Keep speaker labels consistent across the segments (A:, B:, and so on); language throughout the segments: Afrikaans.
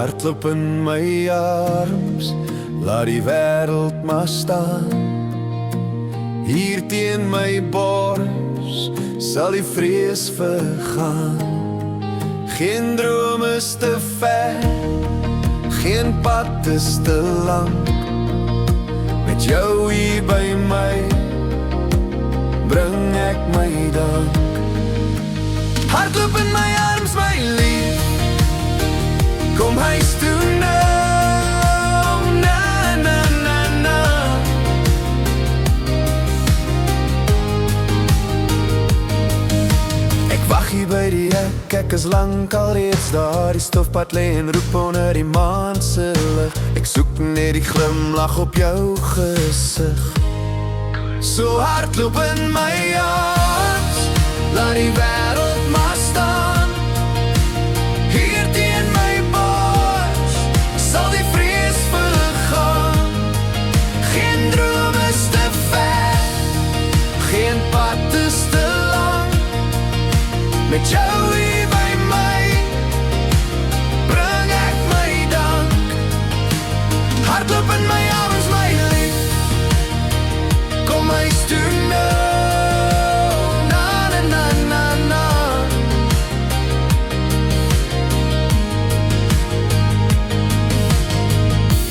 A: hardloop in my arms, laat die wêreld maar staan. Hier teen my bors sal die vrees vergaan. Geen droom is te ver, geen pad is te lang. Met jou hier by my bring ek my dank. Hardloop in my arms, my lief, kom huis toe nou, na na na na. Ek wag hier by die hek, ek is lang al reeds daar. Die stofpad lê en roep onder die maan se lig. Ek soek net die glimlag op jou gesig. So hardloop in my arms, laat die wêreld maar staan. Hier teen my bors sal die vrees vergaan. Geen droom is te ver, geen pad is te lang. Met jou hier by my bring ek my dank. Hardloop in my arms, my lief, kom huis toe nou, na na na na na.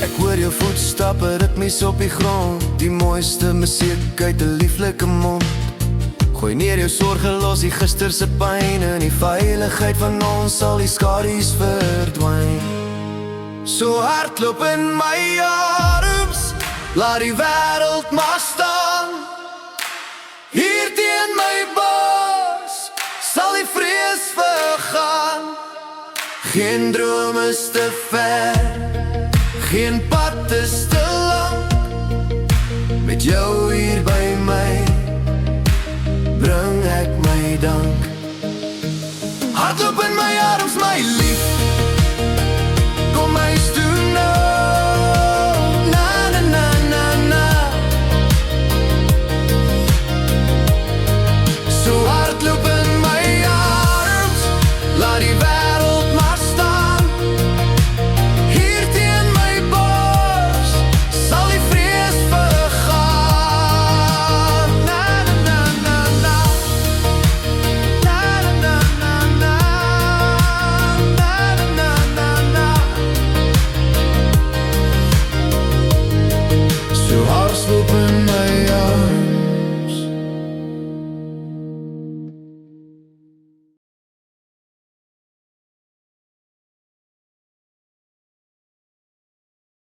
A: Ek hoor jou voetstappe, ritmies op die grond. Die mooiste musiek uit 'n lieflike mond. Gooi neer jou sorge, los die gisterse pyn. In die veiligheid van ons sal die skadu's verdwyn. So hardloop in my arms, laat die wêreld maar staan. Hier teen my bors sal die vrees vergaan. Geen droom is te ver, geen pad is te